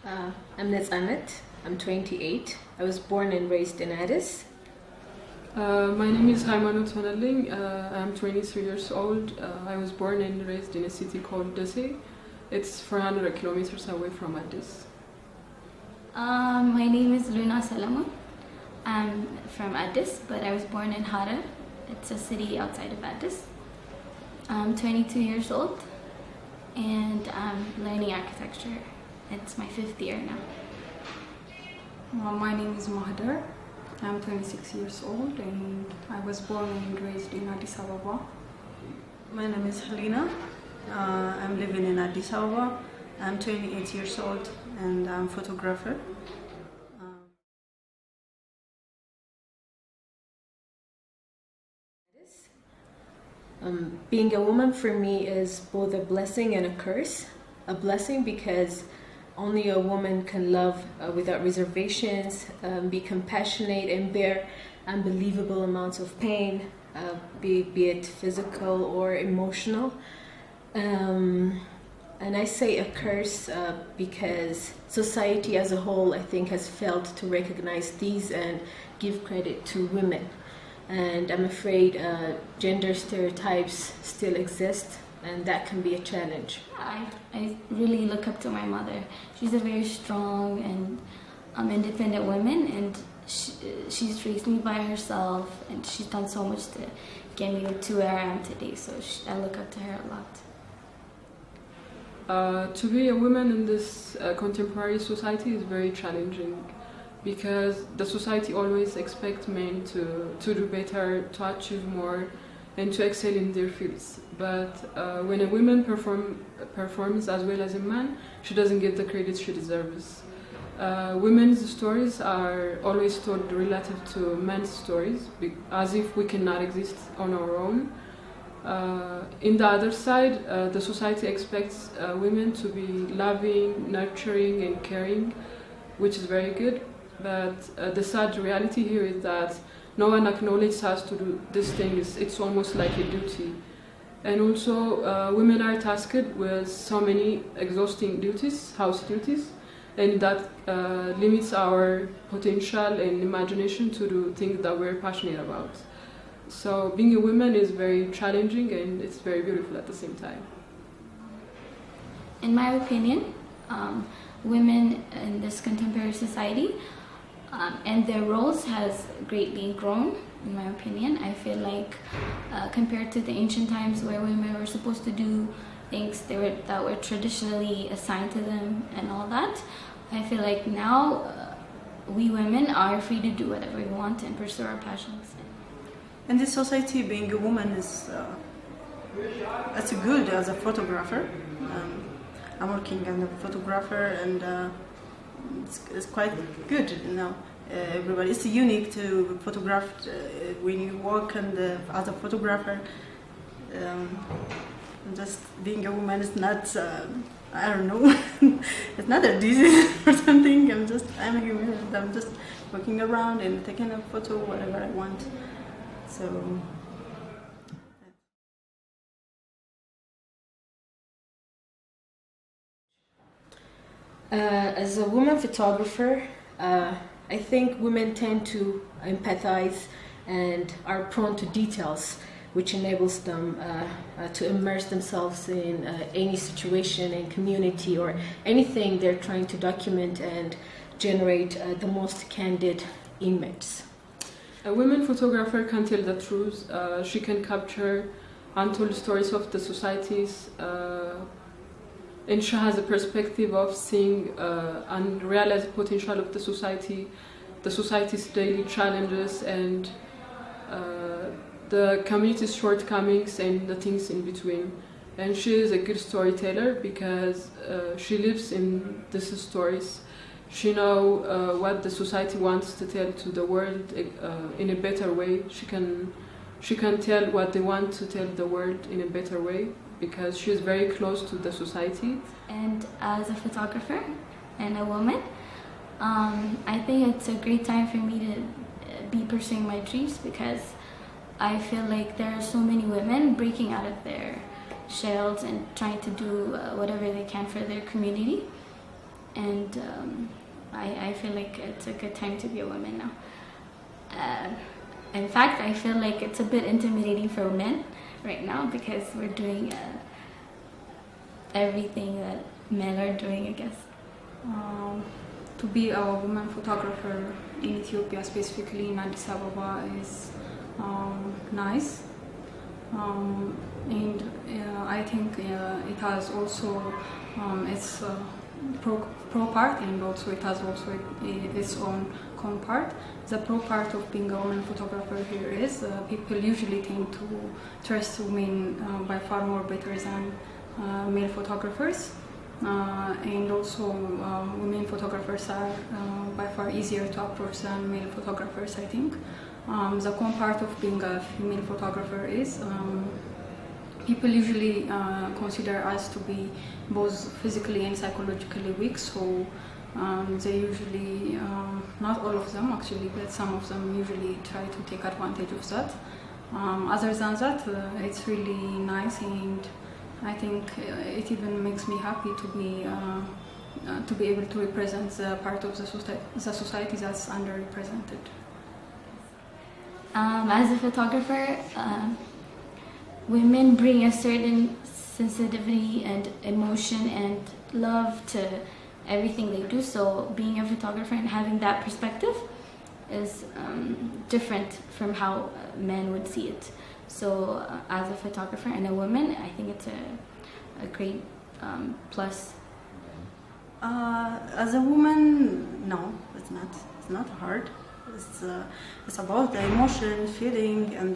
I'm Netzanet. I'm 28. I was born and raised in Addis. My name is Haymanot Honaling. I'm 23 years old. I was born and raised in a city called Desi. It's 400 kilometers away from Addis. My name is Luna Salamon. I'm from Addis, but I was born in Harar. It's a city outside of Addis. I'm 22 years old, and I'm learning architecture. It's my 5th year now. My name is Mahdar. I'm 26 years old, and I was born and raised in Addis Ababa. My name is Helena. I'm living in Addis Ababa. I'm 28 years old, and I'm a photographer. Being a woman for me is both a blessing and a curse. A blessing because only a woman can love without reservations, be compassionate, and bear unbelievable amounts of pain, be it physical or emotional. And I say a curse because society as a whole, I think, has failed to recognize these and give credit to women. And I'm afraid gender stereotypes still exist, and that can be a challenge. I really look up to my mother. She's a very strong and independent woman, and she's raised me by herself, and she's done so much to get me to where I am today, so I look up to her a lot. To be a woman in this contemporary society is very challenging, because the society always expects men to do better, to achieve more, and to excel in their fields. But when a woman performs as well as a man, she doesn't get the credit she deserves. Women's stories are always told relative to men's stories, as if we cannot exist on our own. In the other side, the society expects women to be loving, nurturing, and caring, which is very good. But the sad reality here is that no one acknowledges us to do these things. It's almost like a duty. And also, women are tasked with so many exhausting duties, house duties, and that limits our potential and imagination to do things that we're passionate about. So being a woman is very challenging, and it's very beautiful at the same time. In my opinion, women in this contemporary society and their roles has greatly grown, in my opinion. I feel like compared to the ancient times where women were supposed to do things that were traditionally assigned to them and all that, I feel like now we women are free to do whatever we want and pursue our passions. In this society, being a woman is that's good as a photographer. I'm working as a photographer, and it's quite good, you know. Everybody, it's unique to photograph when you work and as a photographer. Just being a woman is not, I don't know, it's not a disease or something. I'm a human, and I'm just walking around and taking a photo, whatever I want. So. As a woman photographer, I think women tend to empathize and are prone to details, which enables them to immerse themselves in any situation in community or anything they're trying to document and generate the most candid images. A women photographer can tell the truth. She can capture untold stories of the societies, and she has a perspective of seeing unrealized potential of the society's daily challenges, and the community's shortcomings and the things in between. And she is a good storyteller because she lives in these stories. She knows what the society wants to tell to the world in a better way. She can tell what they want to tell the world in a better way, because she is very close to the society. And as a photographer and a woman, I think it's a great time for me to be pursuing my dreams, because I feel like there are so many women breaking out of their shells and trying to do whatever they can for their community. and I feel like it's a good time to be a woman now. In fact, I feel like it's a bit intimidating for men right now because we're doing everything that men are doing, I guess. To be a woman photographer in Ethiopia, specifically in Addis Ababa, is nice. And I think it has also its pro part, and also it has also its own con part. The pro part of being a woman photographer here is people usually tend to trust women by far more better than male photographers. And also women photographers are by far easier to approach than male photographers, I think. The con part of being a female photographer is people usually consider us to be both physically and psychologically weak, so they usually, not all of them actually, but some of them usually try to take advantage of that. Other than that, it's really nice, and I think it even makes me happy to be able to represent the part of the society that's underrepresented. As a photographer, women bring a certain sensitivity and emotion and love to everything they do. So being a photographer and having that perspective is different from how men would see it. So as a photographer and a woman, I think it's a great plus. As a woman, no, it's not. It's not hard. It's about the emotion, feeling, and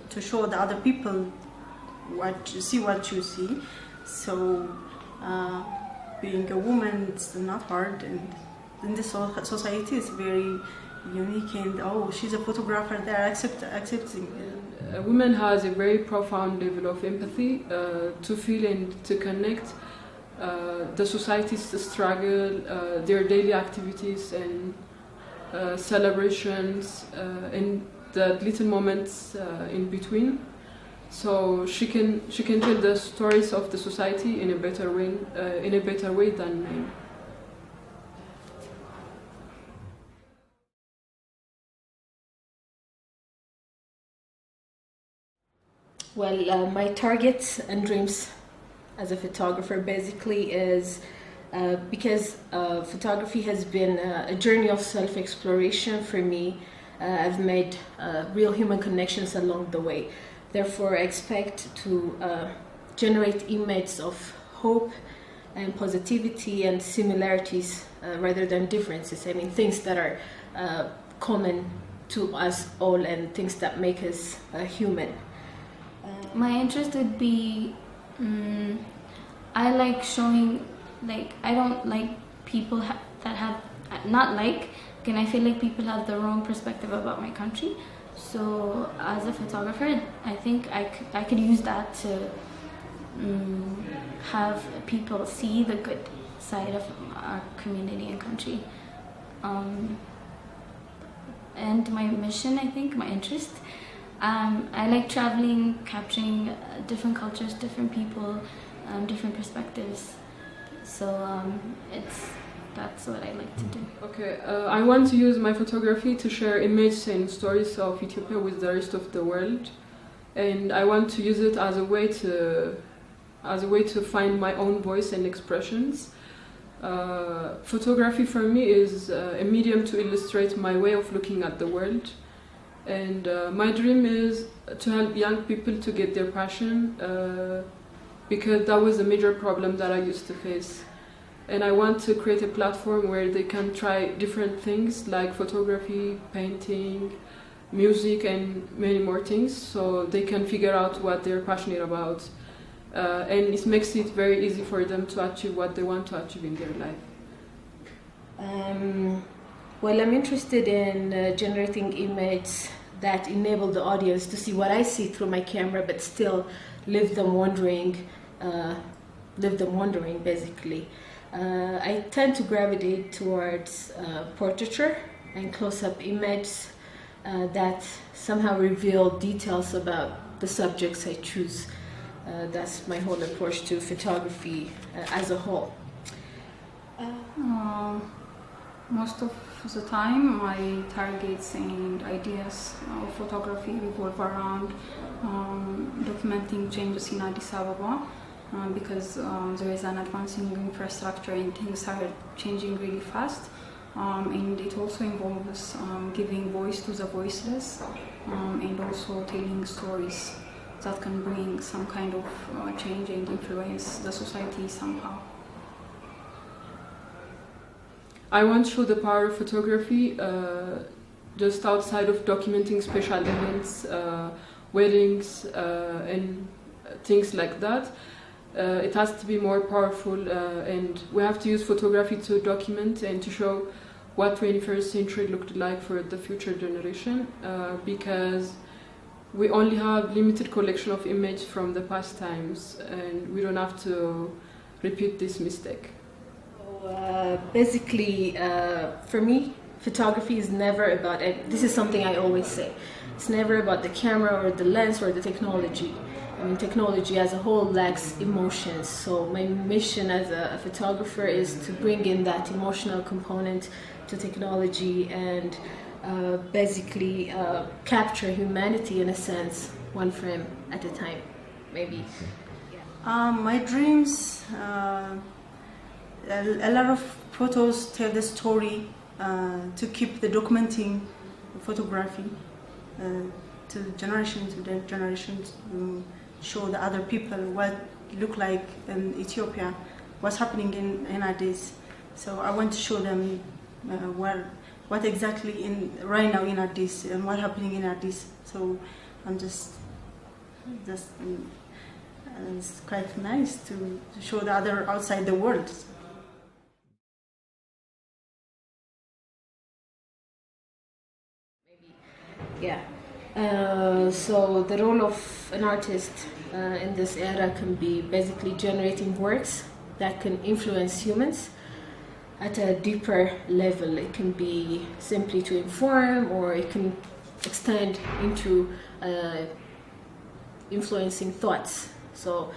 to show the other people what you see. So being a woman, it's not hard, and in this society, it's very unique. And she's a photographer. They're accepting. A woman has a very profound level of empathy to feel and to connect the society's struggle, their daily activities and celebrations, and the little moments in between. So she can tell the stories of the society in a better way than men. Well, my targets and dreams as a photographer basically is because photography has been a journey of self-exploration for me. I've made real human connections along the way. Therefore, I expect to generate images of hope and positivity and similarities rather than differences. I mean, things that are common to us all and things that make us human. My interest would be, I like showing, I don't like people that have, not like, and I feel like people have the wrong perspective about my country. So as a photographer, I think I could use that to have people see the good side of our community and country. And my mission, I think, my interest, I like traveling, capturing different cultures, different people, different perspectives. So that's what I like to do. Okay, I want to use my photography to share images and stories of Ethiopia with the rest of the world, and I want to use it as a way to find my own voice and expressions. Photography for me is a medium to illustrate my way of looking at the world, and my dream is to help young people to get their passion, because that was a major problem that I used to face. And I want to create a platform where they can try different things like photography, painting, music, and many more things, so they can figure out what they're passionate about. And it makes it very easy for them to achieve what they want to achieve in their life. Well, I'm interested in generating images that enable the audience to see what I see through my camera, but still leave them wondering, basically. I tend to gravitate towards portraiture and close-up images that somehow reveal details about the subjects I choose. That's my whole approach to photography as a whole. Most of the time, my targets and ideas of photography revolve around documenting changes in Addis Ababa because there is an advancing infrastructure and things are changing really fast. And it also involves giving voice to the voiceless and also telling stories that can bring some kind of change and influence the society somehow. I want to show the power of photography just outside of documenting special events, weddings, and things like that. It has to be more powerful, and we have to use photography to document and to show what 21st century looked like for the future generation, because we only have limited collection of images from the past times, and we don't have to repeat this mistake. Basically, for me, photography is never about, this is something I always say, it's never about the camera or the lens or the technology. I mean, technology as a whole lacks emotions, so my mission as a photographer is to bring in that emotional component to technology and basically capture humanity in a sense, one frame at a time, maybe. My dreams, a lot of photos tell the story, to keep the documenting photography to generation to show the other people what look like in Ethiopia, what's happening in Addis. So I want to show them what exactly right now in Addis and what happening in Addis. So I'm just it's quite nice to show the other outside the world. Yeah. So the role of an artist in this era can be basically generating works that can influence humans at a deeper level. It can be simply to inform, or it can extend into influencing thoughts. So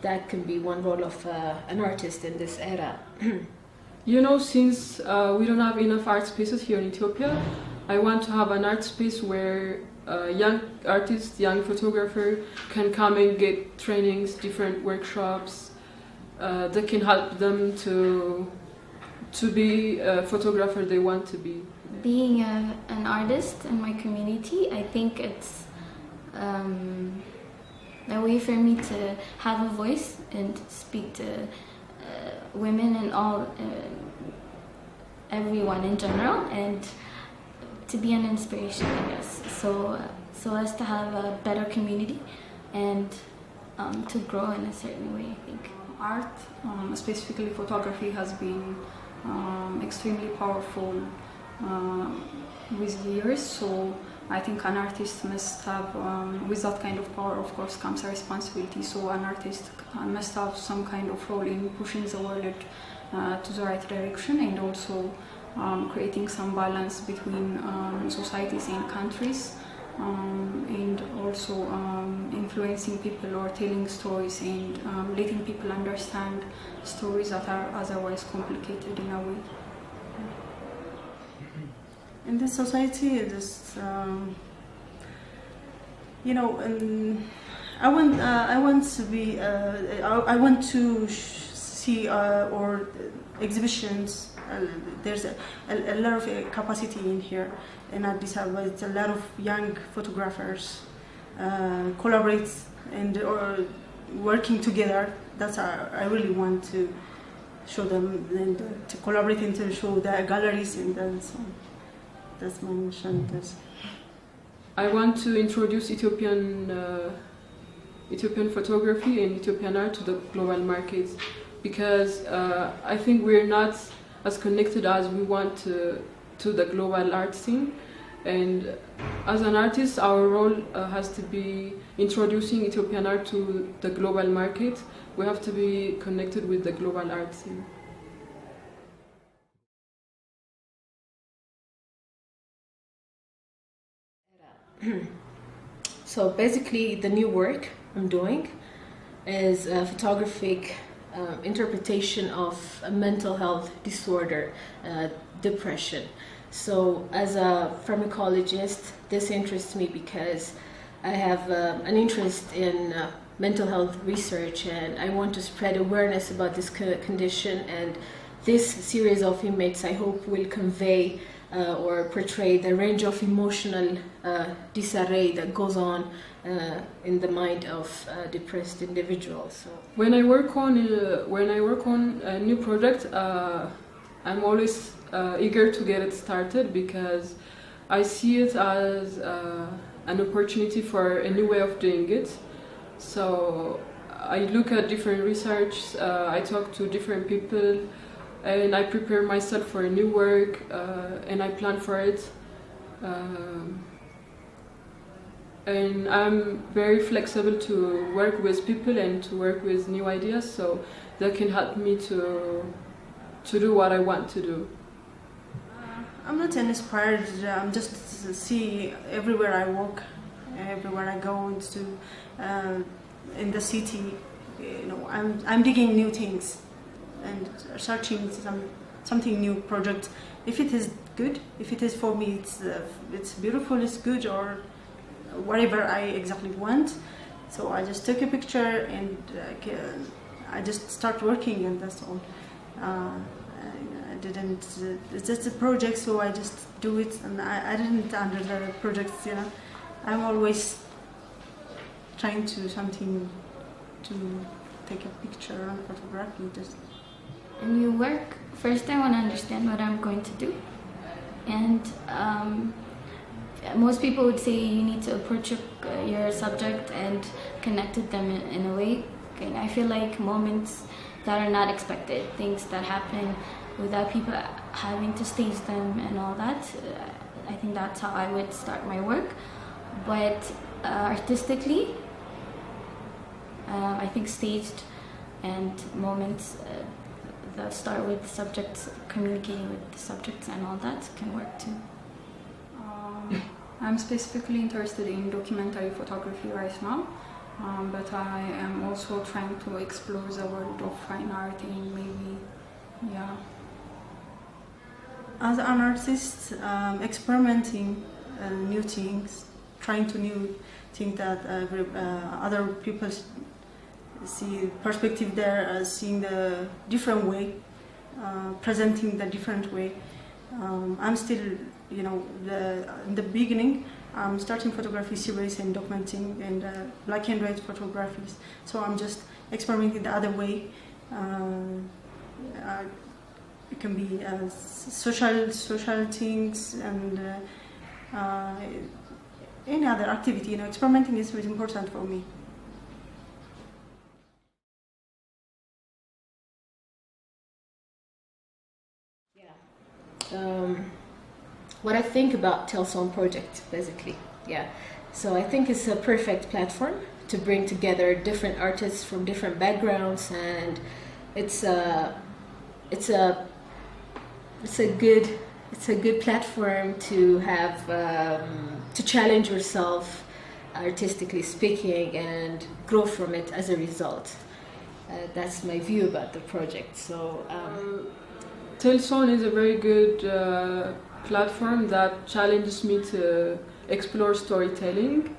that can be one role of an artist in this era. You know, since we don't have enough art spaces here in Ethiopia, I want to have an art space where young artists, young photographer can come and get trainings, different workshops that can help them to be a photographer they want to be. Being an artist in my community, I think it's a way for me to have a voice and speak to women and everyone in general, and to be an inspiration, I guess. So as to have a better community and to grow in a certain way, I think. Art, specifically photography, has been extremely powerful with years. So I think an artist must have, with that kind of power, of course, comes a responsibility. So an artist must have some kind of role in pushing the world to the right direction, and also creating some balance between societies and countries, and also influencing people or telling stories and letting people understand stories that are otherwise complicated in a way. In this society, I want to see or exhibitions. There's a lot of capacity in here in Addis Ababa. It's a lot of young photographers collaborate and or working together. That's I really want to show them and to collaborate and to show the galleries, and that's my mission. I want to introduce Ethiopian photography and Ethiopian art to the global markets, because I think we're not as connected as we want to the global art scene. And as an artist, our role has to be introducing Ethiopian art to the global market. We have to be connected with the global art scene. So basically, the new work I'm doing is photographic interpretation of a mental health disorder, depression. So as a pharmacologist, this interests me because I have an interest in mental health research, and I want to spread awareness about this condition, and this series of images I hope will convey or portray the range of emotional disarray that goes on in the mind of depressed individuals. So when I work on a new project, I'm always eager to get it started because I see it as an opportunity for a new way of doing it. So I look at different research, I talk to different people, and I prepare myself for a new work, and I plan for it. And I'm very flexible to work with people and to work with new ideas, so that can help me to do what I want to do. I'm not inspired. I'm just see everywhere I walk, everywhere I go into in the city. You know, I'm digging new things and searching something new project. If it is good, if it is for me, it's beautiful, it's good, or whatever I exactly want. So I just took a picture and I just start working, and that's all. I didn't. It's just a project, so I just do it, and I didn't under the projects. You know, I'm always trying to something to take a picture and photography. Just. And you work, first I want to understand what I'm going to do. And most people would say you need to approach your subject and connect with them in a way. And I feel like moments that are not expected, things that happen without people having to stage them and all that, I think that's how I would start my work. But artistically, I think staged and moments that start with subjects, communicating with the subjects and all that can work too. I'm specifically interested in documentary photography right now, but I am also trying to explore the world of fine art and maybe, yeah. As an artist, experimenting new things, trying to new things that other people see perspective there, seeing the different way, presenting the different way. I'm still, you know, in the beginning, I'm starting photography series and documenting and black and white photographies. So I'm just experimenting the other way. It can be social things and any other activity. You know, experimenting is very important for me. What I think about Telson project, basically, yeah. So I think it's a perfect platform to bring together different artists from different backgrounds, and it's a good platform to have to challenge yourself, artistically speaking, and grow from it as a result. That's my view about the project. So. Telson is a very good platform that challenges me to explore storytelling.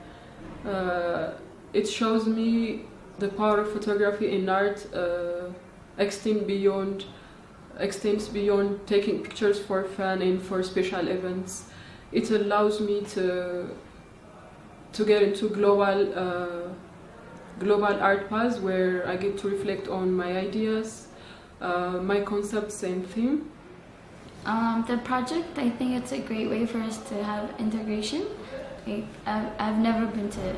It shows me the power of photography in art extends beyond taking pictures for fun and for special events. It allows me to get into global art paths where I get to reflect on my ideas, my concepts and theme. The project, I think it's a great way for us to have integration. I've never been to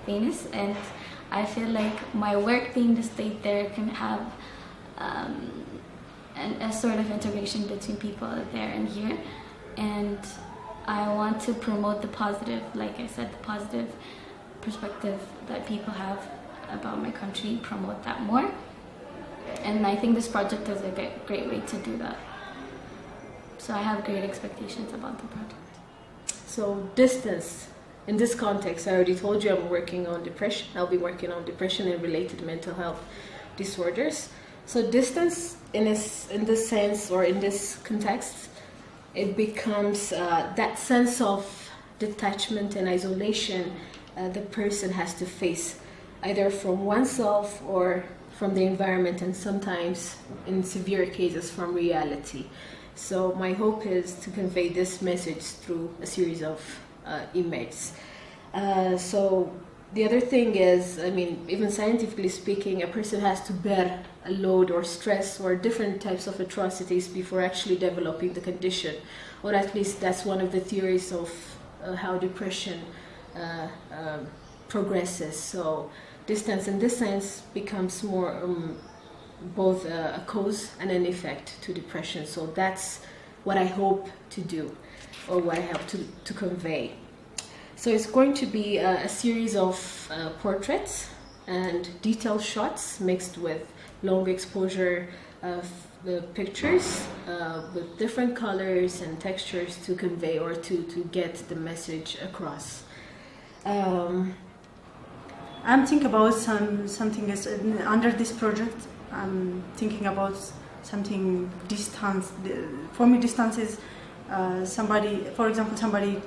Venice, and I feel like my work being displayed there can have a sort of integration between people there and here. And I want to promote the positive, like I said, the positive perspective that people have about my country, promote that more. And I think this project is a great way to do that. So I have great expectations about the project. So distance, in this context, I already told you I'm working on depression. I'll be working on depression and related mental health disorders. So distance, in this sense or in this context, it becomes that sense of detachment and isolation the person has to face, either from oneself or from the environment, and sometimes, in severe cases, from reality. So my hope is to convey this message through a series of images. So the other thing is, I mean, even scientifically speaking, a person has to bear a load or stress or different types of atrocities before actually developing the condition, or at least that's one of the theories of how depression progresses. So distance in this sense becomes more both a cause and an effect to depression. So that's what I hope to do, or what I hope to convey. So it's going to be a series of portraits and detailed shots mixed with long exposure the pictures with different colors and textures to convey or to get the message across. I'm thinking about something else. Under this project, I'm thinking about something distance. For me, distance is somebody, for example, somebody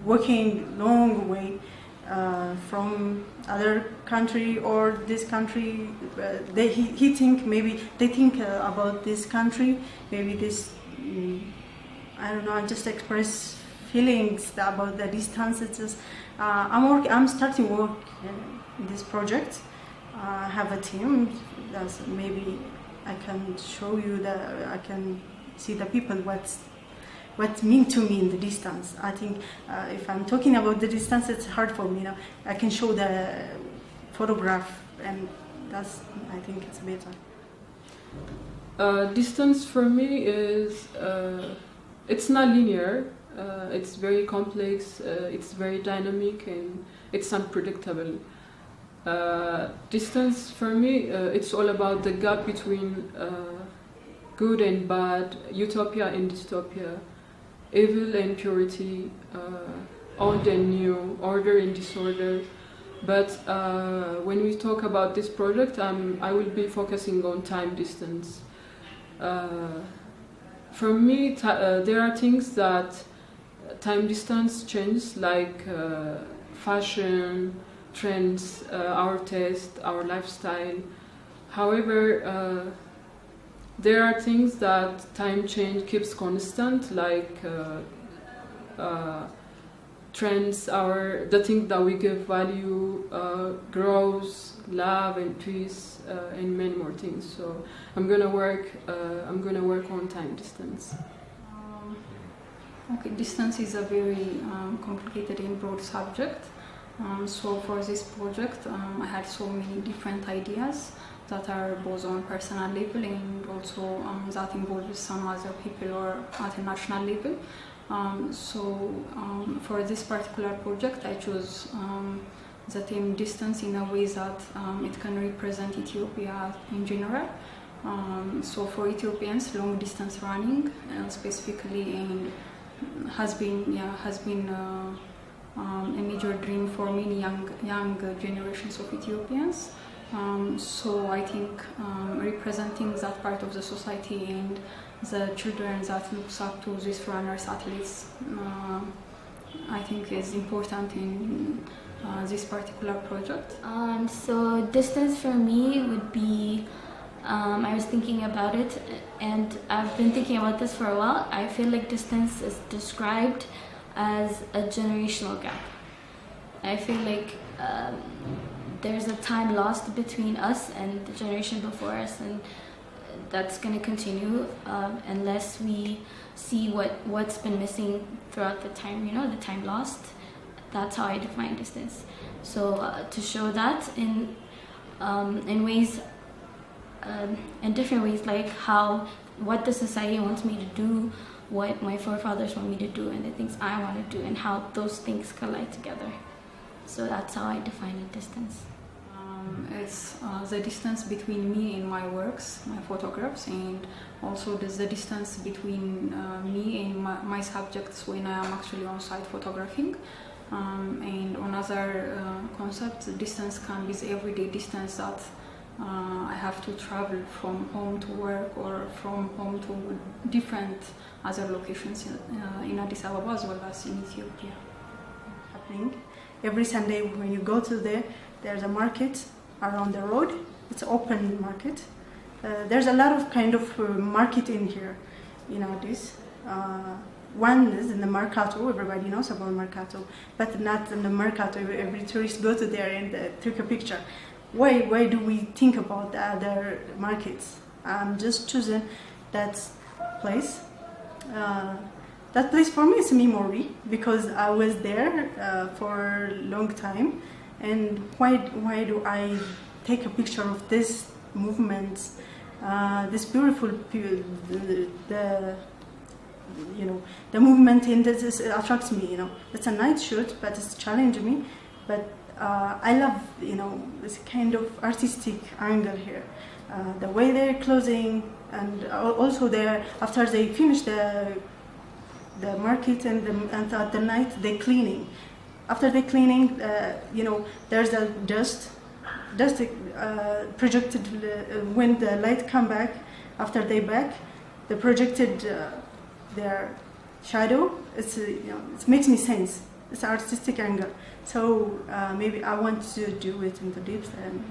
working long way from other country or this country. He think, maybe they think about this country, maybe this, I don't know, I just express feelings about the distance. It's just, I'm starting work in this project. I have a team. That's maybe I can show you that I can see the people what mean to me in the distance. I think if I'm talking about the distance, it's hard for me. I can show the photograph, and that's, I think it's better. Distance for me is it's not linear. It's very complex. It's very dynamic, and it's unpredictable. Distance for me, it's all about the gap between good and bad, utopia and dystopia, evil and purity, old and new, order and disorder. But when we talk about this project, I will be focusing on time distance. For me, there are things that time distance changes, like fashion, trends, our taste, our lifestyle. However, there are things that time change keeps constant, like trends, the things that we give value, grows, love and peace, and many more things. So I'm gonna work on time distance. Okay, distance is a very complicated and broad subject. So for this project, I had so many different ideas that are both on personal level and also that involve some other people or at a national level. For this particular project, I chose the theme distance in a way that it can represent Ethiopia in general. So for Ethiopians, long distance running specifically and has been a major dream for many young generations of Ethiopians. So I think representing that part of the society and the children that looks up to these runners, athletes, I think is important in this particular project. So distance for me would be, I was thinking about it, and I've been thinking about this for a while. I feel like distance is described as a generational gap. I feel like there's a time lost between us and the generation before us, and that's going to continue unless we see what's been missing throughout the time, the time lost. That's how I define distance. So to show that in ways, in different ways, like what the society wants me to do, what my forefathers want me to do, and the things I want to do, and how those things collide together. So that's how I define a distance. It's the distance between me and my works, my photographs, and also there's the distance between me and my subjects when I am actually on site photographing. And another concept, distance can be the everyday distance that I have to travel from home to work or from home to different other locations in Addis Ababa as well as in Ethiopia. Happening every Sunday when you go to there, there's a market around the road. It's open market. There's a lot of kind of market in here, you know this. One is in the Mercato. Everybody knows about Mercato, but not in the Mercato. Every tourist go to there and take a picture. Why do we think about the other markets? I'm just choosing that place. That place for me is a memory because I was there for a long time. And why do I take a picture of this movement, this beautiful the movement in this attracts me. It's a night shoot, but it's challenging me. But I love this kind of artistic angle here, the way they're closing, and also after they finish the market and at the night they cleaning. After the cleaning, there's a dust projected when the light come back. After they back, the projected their shadow. It makes me sense. It's an artistic angle. So maybe I want to do it in the depth, and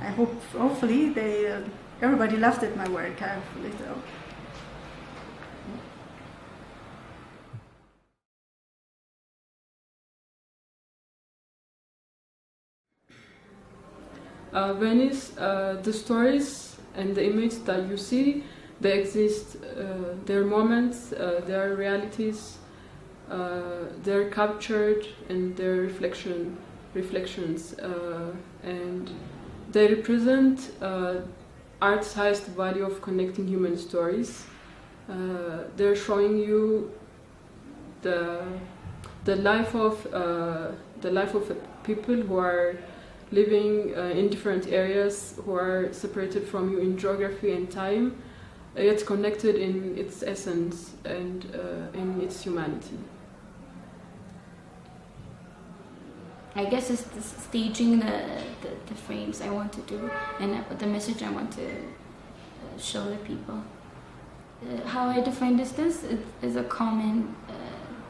I hopefully everybody loved it my work. Venice, the stories and the image that you see, they exist. Their moments, their realities, they're captured and their reflections, and they represent art's highest value of connecting human stories. They're showing you the life of people who are living in different areas, who are separated from you in geography and time, yet connected in its essence and in its humanity. I guess it's the staging the frames I want to do and the message I want to show the people. How I define distance is a common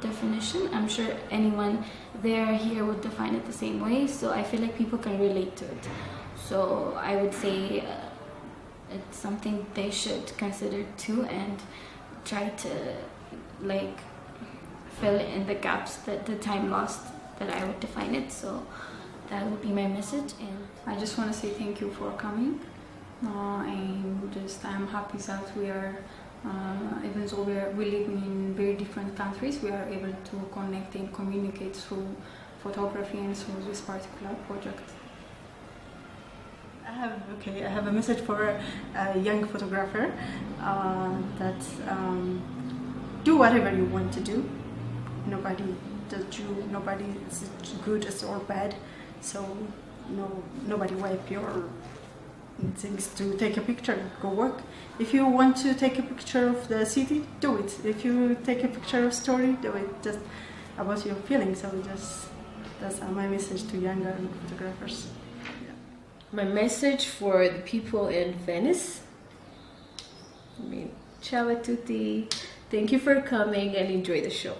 definition. I'm sure anyone there here would define it the same way, so I feel like people can relate to it. So I would say it's something they should consider too and try to fill in the gaps, that the time lost, that I would define it. So that would be my message. And I just want to say thank you for coming. I'm happy that we are, even though we live in very different countries, we are able to connect and communicate through photography and through this particular project. I have a message for a young photographer that do whatever you want to do. Nobody judge you. Nobody is good or bad. So nobody wipe your things to take a picture. Go work. If you want to take a picture of the city, do it. If you take a picture of story, do it. Just about your feelings. So that's my message to younger photographers. My message for the people in Venice, ciao a tutti. Thank you for coming and enjoy the show.